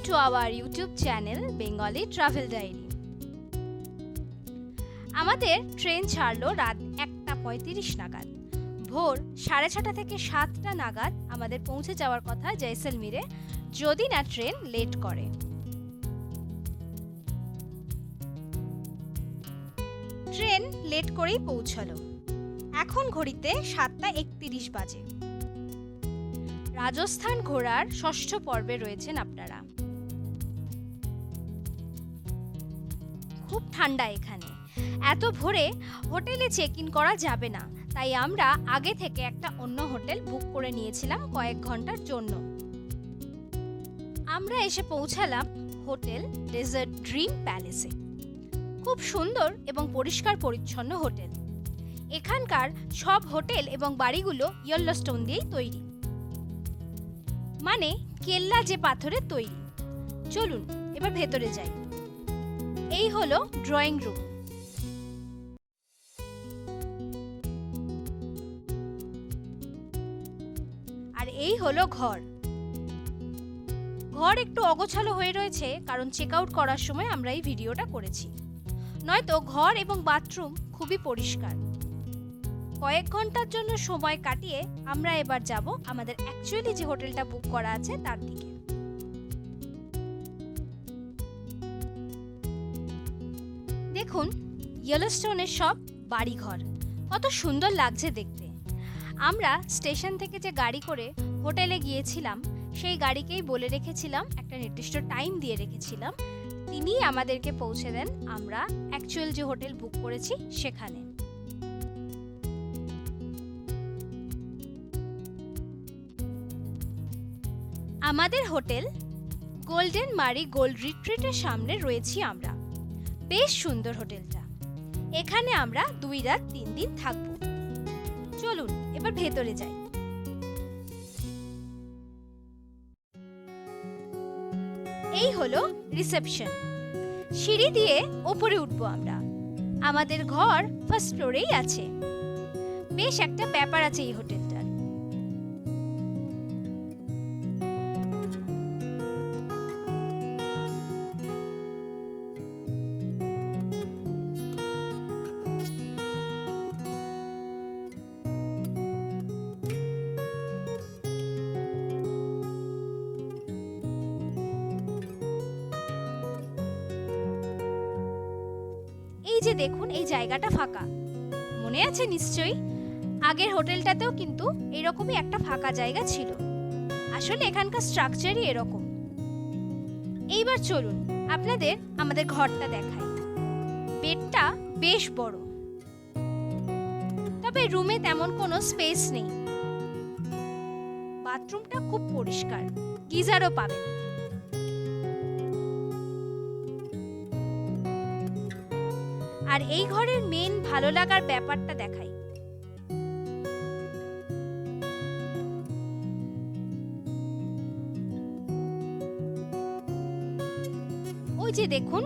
to our YouTube channel Bengali Travel Diary. আমাদের train ছাড়লো রাত 1:35 নাগাদ। ভোর 6:30 থেকে 7টা নাগাদ আমাদের পৌঁছে যাওয়ার কথা জয়সলমীরে, যদি না ট্রেন লেট করে। ট্রেন লেট করেই পৌঁছালো। এখন ঘড়িতে 7:31 বাজে। রাজস্থান ঘোরার 6ষ্ঠ পর্বে রয়েছেন আপনারা। খুব ঠান্ডা এখানে। এত ভোরে হোটেলে চেক ইন করা যাবে না, তাই আমরা আগে থেকে একটা অন্য হোটেল বুক করে নিয়েছিলাম কয়েক ঘন্টার জন্য। আমরা এসে পৌঁছালাম হোটেল ডেজার্ট ড্রিম প্যালেসে। খুব সুন্দর এবং পরিষ্কার পরিচ্ছন্ন হোটেল। এখানকার সব হোটেল এবং বাড়িগুলো ইয়েলোস্টোন দিয়েই তৈরি, মানে কেল্লা যে পাথরের তৈরি। চলুন এবার ভেতরে যাই। এই হলো ড্রয়িং রুম। আর এই হলো ঘর। ঘর একটু অগোছালো হয়ে রয়েছে, কারণ চেক আউট করার সময় আমরা এই ভিডিওটা করেছি। নয়তো ঘর এবং বাথরুম খুবই পরিষ্কার। কয়েক ঘন্টার জন্য সময় কাটিয়ে আমরা এবার যাব আমাদের অ্যাকচুয়ালি যে হোটেলটা বুক করা আছে তার দিকে। দেখুন ইয়েলোস্টোনের সব বাড়িঘর কত সুন্দর লাগছে দেখতে। আমরা স্টেশন থেকে যে গাড়ি করে হোটেলে গিয়েছিলাম, সেই গাড়িকেই বলে রেখেছিলাম, একটা নির্দিষ্ট টাইম দিয়ে রেখেছিলাম, তিনি আমাদেরকে পৌঁছে দেন আমরা অ্যাকচুয়াল যে হোটেল বুক করেছি সেখানে। আমাদের হোটেল গোল্ডেন মারি গোল্ড রিট্রিটের সামনে রয়েছি আমরা। বেশ সুন্দর হোটেলটা। এখানে আমরা 2 রাত 3 দিন থাকবো। চলুন এবার ভেতরে যাই। এই হলো রিসেপশন। সিঁড়ি দিয়ে ওপরে উঠবো আমরা। আমাদের ঘর ফার্স্ট ফ্লোরেই আছে। বেশ একটা ব্যাপার আছে এই হোটেলটার। এই যে দেখুন, এই জায়গাটা ফাঁকা। মনে আছে নিশ্চয়ই, আগের হোটেলটাতেও কিন্তু এরকমই একটা ফাঁকা জায়গা ছিল। আসলে এখানকার স্ট্রাকচারই এরকম। এইবার চলুন আপনাদের আমাদের ঘরটা দেখাই। বেডটা বেশ বড়, তবে রুমে তেমন কোনো স্পেস নেই। বাথরুমটা খুব পরিষ্কার, গিজারও পাবেন। আর এই ঘরের মেন ভালো লাগার ব্যাপারটা দেখাই। ওই যে দেখুন,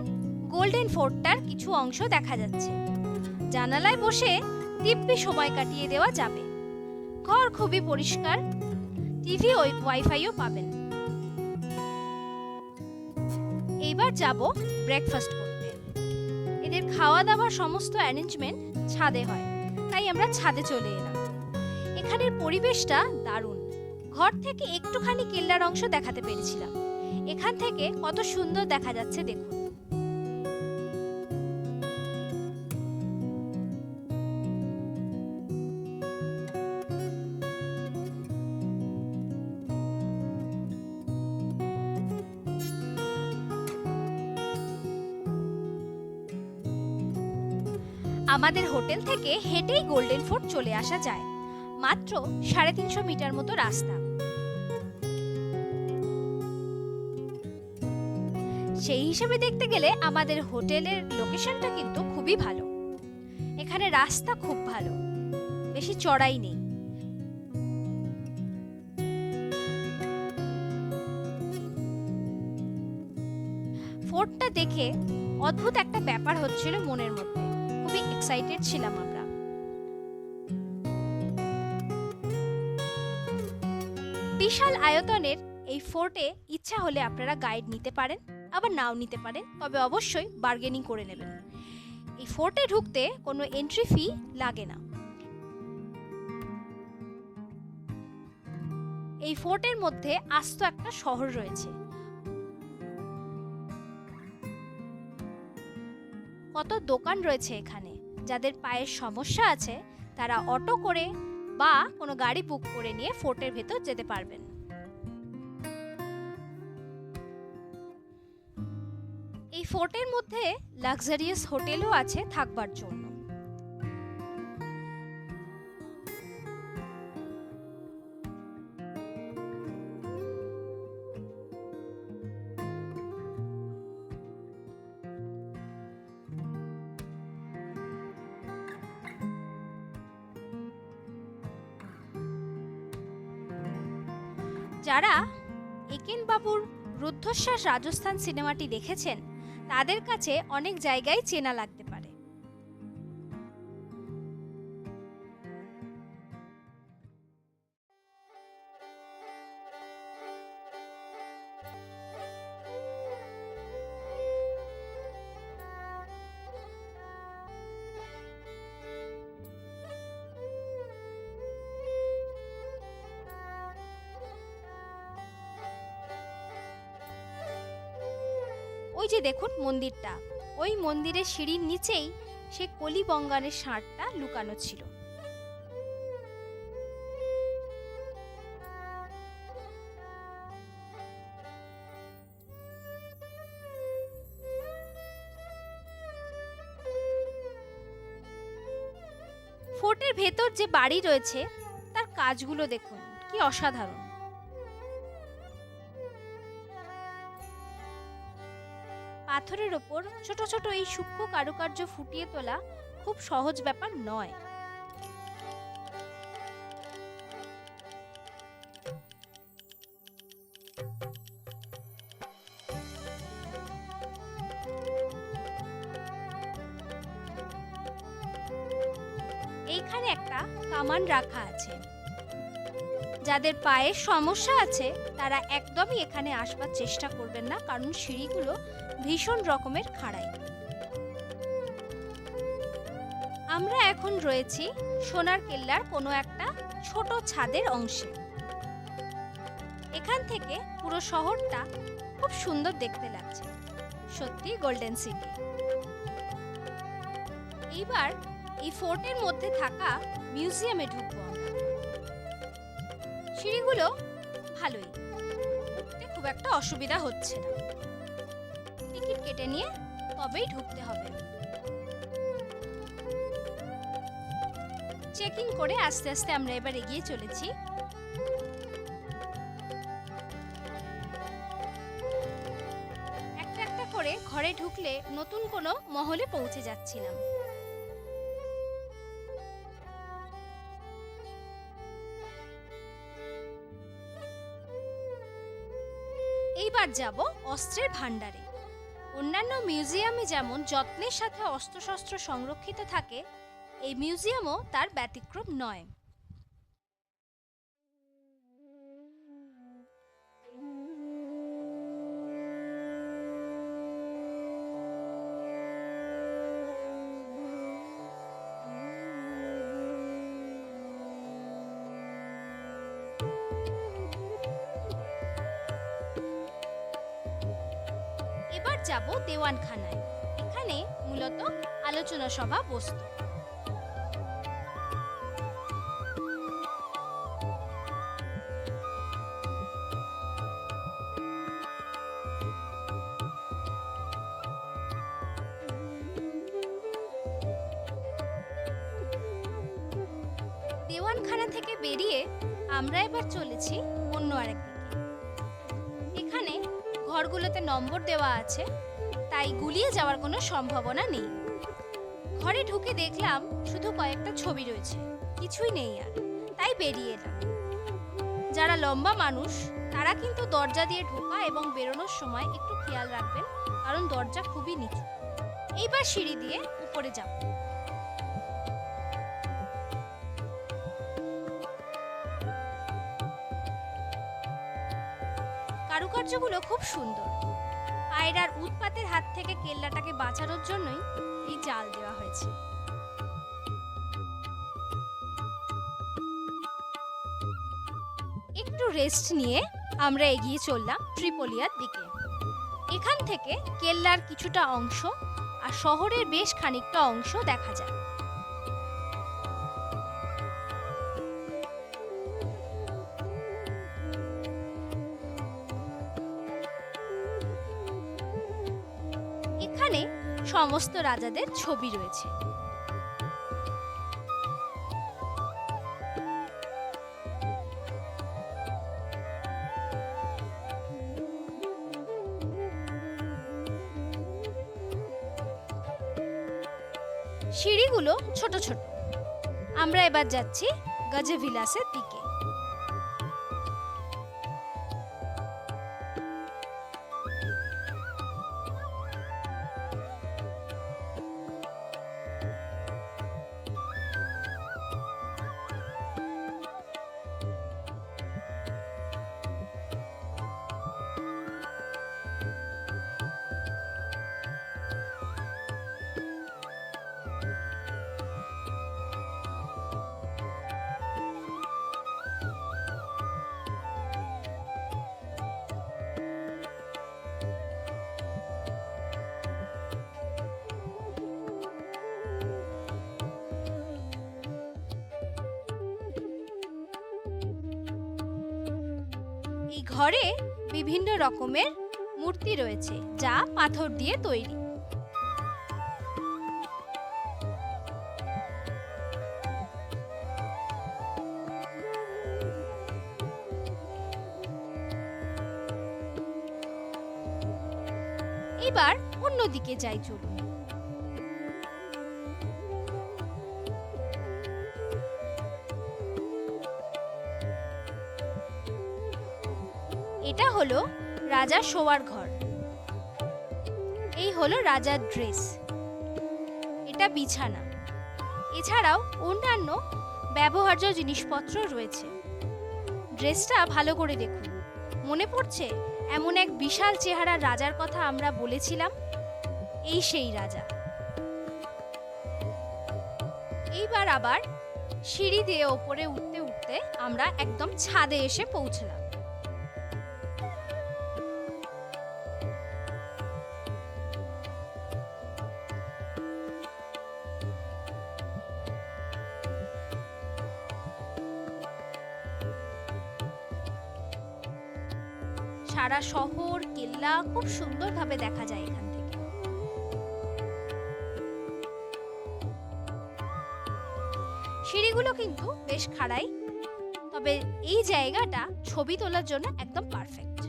গোল্ডেন ফোর্টটার কিছু অংশ দেখা যাচ্ছে। জানালায় বসে দিব্যি সময় কাটিয়ে দেওয়া যাবে। ঘর খুবই পরিষ্কার। টিভি ও ওয়াইফাইও পাবেন। এইবার যাব ব্রেকফাস্ট করতে। এদের খাওয়া দাওয়ার সমস্ত অ্যারেঞ্জমেন্ট ছাদে হয়, তাই আমরা ছাদে চলে এলাম। এখানের পরিবেশটা দারুণ। ঘর থেকে একটুখানি কেল্লার অংশ দেখাতে পেরেছিলাম। এখান থেকে কত সুন্দর দেখা যাচ্ছে দেখুন। আমাদের হোটেল থেকে হেঁটেই গোল্ডেন ফোর্ট চলে আসা যায়। মাত্র 350 মিটার মতো রাস্তা। সেই হিসেবে দেখতে গেলে আমাদের হোটেলের লোকেশনটা কিন্তু খুবই ভালো। এখানে রাস্তা খুব ভালো, বেশি চড়াই নেই। ফোর্টটা দেখে অদ্ভুত একটা ব্যাপার হচ্ছিল মনের মধ্যে। খুবই এক্সাইটেড ছিলাম আমরা। বিশাল আয়তনের এই ফোর্টে ইচ্ছা হলে আপনারা গাইড নিতে পারেন, আবার নাও নিতে পারেন, তবে অবশ্যই বার্গেনিং করে নেবেন। এই ফোর্টে ঢুকতে কোনো এন্ট্রি ফি লাগে না। এই ফোর্টের মধ্যে আস্ত একটা শহর রয়েছে। কত দোকান রয়েছে এখানে। যাদের পায়ের সমস্যা আছে তারা অটো করে বা কোনো গাড়ি বুক করে নিয়ে ফোর্টের ভেতর যেতে পারবেন। এই ফোর্টের মধ্যে লাক্সারিয়াস হোটেলও আছে থাকবার জন্য। যারা একেন বাবুর রুদ্ধশ্বাস রাজস্থান সিনেমাটি দেখেছেন তাদের কাছে অনেক জায়গায় চেনা লাগতে পারে। ওই যে দেখুন মন্দিরটা, ওই মন্দিরের সিঁড়ির নিচেই সে কলিবঙ্গানের ষাঁড়টা লুকানো ছিল। ফোর্টের ভেতর যে বাড়ি রয়েছে তার কাজগুলো দেখুন কি অসাধারণ। পাথরের ওপর ছোট ছোট এই সূক্ষ্ম কারুকার্য ফুটিয়ে তোলা খুব সহজ ব্যাপার নয়। এইখানে একটা কামান রাখা আছে। যাদের পায়ের সমস্যা আছে তারা একদমই এখানে আসবার চেষ্টা করবেন না, কারণ সিঁড়িগুলো ভীষণ রকমের খাড়াই। আমরা এখন রয়েছি সোনার কেল্লার কোনো একটা ছোট ছাদের অংশে। এখান থেকে পুরো শহরটা খুব সুন্দর দেখতে লাগছে, সত্যি গোল্ডেন সিটি। এইবার এই ফোর্টের মধ্যে থাকা মিউজিয়ামে ঢুকবো আমরা। সিঁড়িগুলো ভালোই, উঠতে খুব একটা অসুবিধা হচ্ছে না। টিকিট কেটে নিয়ে তবেই ঢুকতে হবে। চেকিং করে আস্তে আস্তে আমরা এবার এগিয়ে চলেছি। একটা একটা করে ঘরে ঢুকলে নতুন কোনো মহলে পৌঁছে যাচ্ছিলাম। এইবার যাব অস্ত্রের ভাণ্ডারে। অন্যান্য মিউজিয়ামে যেমন যত্নের সাথে অস্ত্রশস্ত্র সংরক্ষিত থাকে, এই মিউজিয়ামও তার ব্যতিক্রম নয়। এবার যাব দেওয়ানখানায়। এখানে মূলত আলোচনা সভা বসত। দেওয়ানখানা থেকে বেরিয়ে আমরা এবার চলেছি অন্য আরেক দিকে। এখানে ঘরগুলোতে নম্বর দেওয়া আছে, তাই গুলিয়ে যাওয়ার কোনো সম্ভাবনা নেই। ঘরে ঢুকে দেখলাম শুধু কয়েকটা ছবি রয়েছে, কিছুই নেই আর, তাই বেরিয়ে এলাম। যারা লম্বা মানুষ তারা কিন্তু দরজা দিয়ে ঢোকা এবং বেরোনোর সময় একটু খেয়াল রাখবেন, কারণ দরজা খুবই নিচু। এইবার সিঁড়ি দিয়ে উপরে যাব। কারুকার্যগুলো খুব সুন্দর। পায়রার উৎপাতের হাত থেকে কেল্লাটাকে বাঁচানোর জন্যই এই জাল দেওয়া হয়েছে। একটু রেস্ট নিয়ে আমরা এগিয়ে চললাম ত্রিপোলিয়ার দিকে। এখান থেকে কেল্লার কিছুটা অংশ আর শহরের বেশ খানিকটা অংশ দেখা যায়। এখানে সমস্ত রাজাদের ছবি রয়েছে। সিঁড়িগুলো ছোট ছোট। আমরা এবার যাচ্ছি গজভিলাসের দিকে। এই ঘরে বিভিন্ন রকমের মূর্তি রয়েছে যা পাথর দিয়ে তৈরি। এবার অন্যদিকে যাই, চলুন। এটা হলো রাজার শোয়ার ঘর। এই হলো রাজার ড্রেস, এটা বিছানা। এছাড়াও অন্যান্য ব্যবহার্য জিনিসপত্র রয়েছে। ড্রেসটা ভালো করে দেখুন, মনে পড়ছে এমন এক বিশাল চেহারার রাজার কথা আমরা বলেছিলাম। এই সেই রাজা। এইবার আবার সিঁড়ি দিয়ে ওপরে উঠতে উঠতে আমরা একদম ছাদে এসে পৌঁছলাম। সারা শহর কেল্লা খুব সুন্দরভাবে দেখা যায় এখান থেকে। সিঁড়িগুলো কিন্তু বেশ খাড়াই, তবে এই জায়গাটা ছবি তোলার জন্য একদম পারফেক্ট।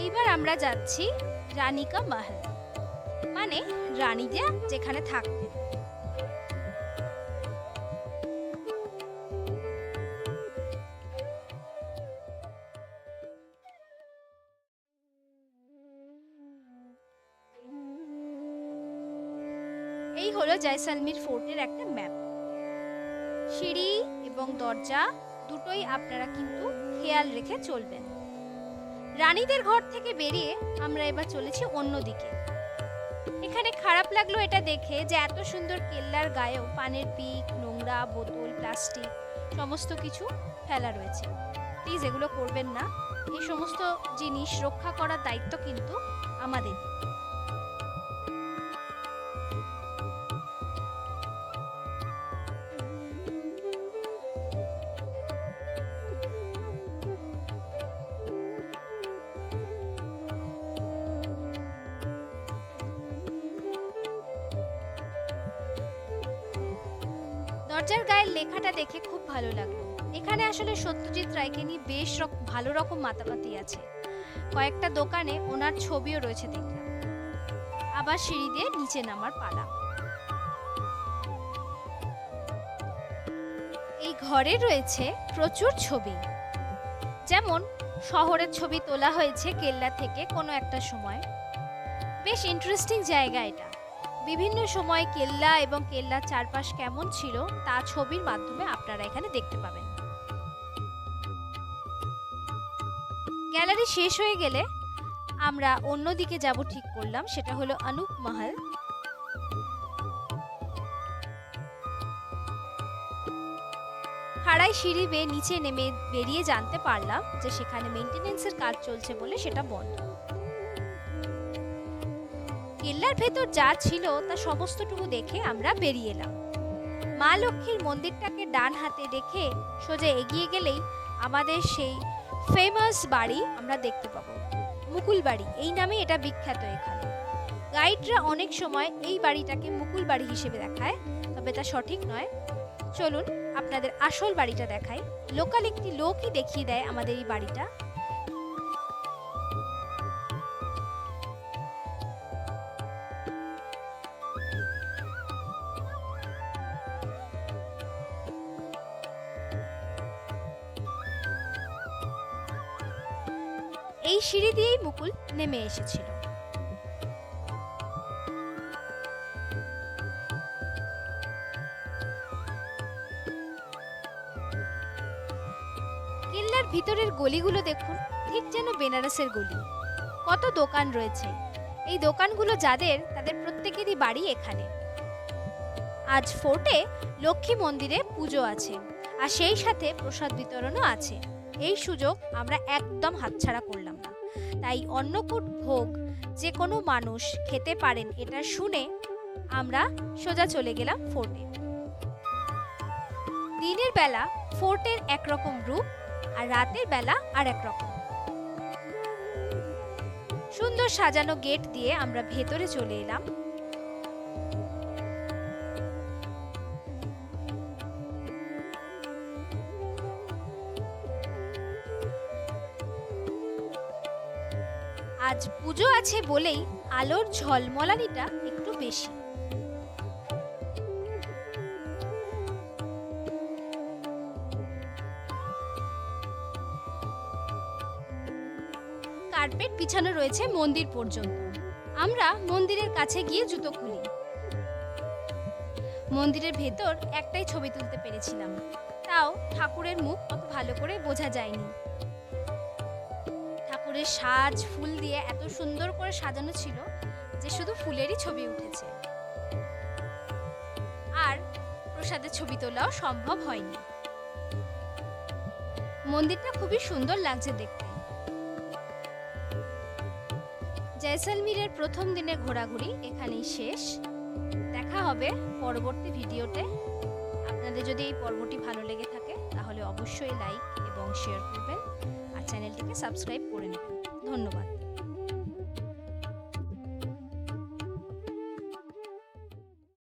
এইবার আমরা যাচ্ছি রানী কা মহল, মানে রানীরা যেখানে থাকতেন। এই হলো জয়সলমীর ফোর্টের একটা ম্যাপ। সিঁড়ি এবং দরজা দুটোই আপনারা কিন্তু খেয়াল রেখে চলবেন। রানীদের ঘর থেকে বেরিয়ে আমরা এবার চলেছি অন্যদিকে। এখানে খারাপ লাগলো এটা দেখে যে এত সুন্দর কেল্লার গায়েও পানের পিক, নোংরা বোতল, প্লাস্টিক সমস্ত কিছু ফেলা রয়েছে। প্লিজ এগুলো করবেন না। এই সমস্ত জিনিস রক্ষা করার দায়িত্ব কিন্তু আমাদের। দরজার গায়ের লেখাটা দেখে খুব ভালো লাগলো। এখানে আসলে সত্যজিৎ রায়কে নিয়ে বেশ ভালো রকম মাতামাতি আছে। কয়েকটা দোকানে ওনার ছবিও রয়েছে দেখলাম। আবার সিঁড়ি দিয়ে নিচে নামার পালা। এই ঘরে রয়েছে প্রচুর ছবি, যেমন শহরের ছবি তোলা হয়েছে কেল্লা থেকে কোনো একটা সময়। বেশ ইন্টারেস্টিং জায়গা এটা। বিভিন্ন সময় কেল্লা এবং কেল্লার চারপাশ কেমন ছিল তা ছবির মাধ্যমে আপনারা এখানে দেখতে পাবেন। গ্যালারি শেষ হয়ে গেলে আমরা অন্যদিকে যাব ঠিক করলাম, সেটা হলো অনুপ মহল। খাড়াই সিঁড়ি বেয়ে নিচে নেমে বেরিয়ে জানতে পারলাম যে সেখানে মেইনটেনেন্সের কাজ চলছে বলে সেটা বন্ধ। কেল্লার ভেতর যা ছিল তা সমস্তটুকু দেখে আমরা বেরিয়ে এলাম। মা লক্ষ্মীর মন্দিরটাকে ডান হাতে রেখে সোজা এগিয়ে গেলেই আমাদের সেই ফেমাস বাড়ি আমরা দেখতে পাবো। মুকুল বাড়ি এই নামে এটা বিখ্যাত এখানে। গাইডরা অনেক সময় এই বাড়িটাকে মুকুল বাড়ি হিসেবে দেখায়, তবে তা সঠিক নয়। চলুন আপনাদের আসল বাড়িটা দেখাই। লোকাল একটি লোকই দেখিয়ে দেয় আমাদের এই বাড়িটা। এই সিঁড়ি দিয়েই মুকুল নেমে এসেছিল। কেল্লার ভিতরের গলিগুলো দেখুন, ঠিক যেন বেনারসের গলি। কত দোকান রয়েছে। এই দোকানগুলো যাদের, তাদের প্রত্যেকেরই বাড়ি এখানে। আজ ফোর্টে লক্ষ্মী মন্দিরে পুজো আছে, আর সেই সাথে প্রসাদ বিতরণও আছে। এই সুযোগ আমরা একদম হাতছাড়া করলাম না। তাই অন্নকূট ভোগ যে কোনো মানুষ খেতে পারেন এটা শুনে আমরা সোজা চলে গেলাম ফোর্টে। দিনের বেলা ফোর্টের একরকম রূপ, আর রাতের বেলা আর এক রকম। সুন্দর সাজানো গেট দিয়ে আমরা ভেতরে চলে এলাম। আজ পুজো আছে বলেই আলোর ঝলমলানিটা একটু বেশি। কার্পেট বিছানো রয়েছে মন্দির পর্যন্ত। আমরা মন্দিরের কাছে গিয়ে জুতো খুলি। মন্দিরের ভেতর একটাই ছবি তুলতে পেরেছিলাম, তাও ঠাকুরের মুখ অত ভালো করে বোঝা যায়নি। ঠাকুরের সাজ ফুল দিয়ে এত সুন্দর করে সাজানো ছিল যে শুধু ফুলেরই ছবি উঠেছে, আর প্রসাদের ছবি তোলাও সম্ভব হয়নি। মন্দিরটা খুবই সুন্দর লাগছে দেখতে। জয়সলমীরের প্রথম দিনের ঘোরাঘুরি এখানেই শেষ। দেখা হবে পরবর্তী ভিডিওতে। আপনাদের যদি এই পর্বটি ভালো লেগে থাকে তাহলে অবশ্যই লাইক এবং শেয়ার করবেন, আর চ্যানেলটিকে সাবস্ক্রাইব করে নেবেন। ধন্যবাদ।